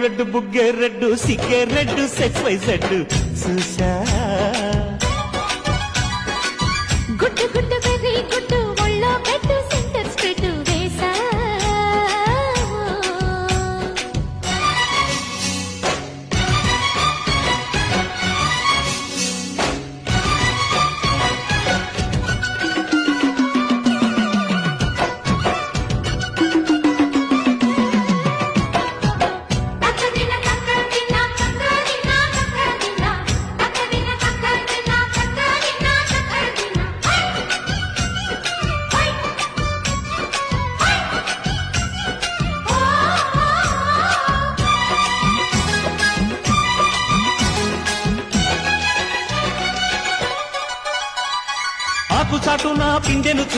red బుగ్గే red సిగ్గే red X Y Z చూసా గుడ్డు గుడ్డు వెర్రి గుడ్డు ఒళ్ళో పెట్టు సెంటర్ స్ప్రెడ్ వేసా ఆకు చాటున పిందెను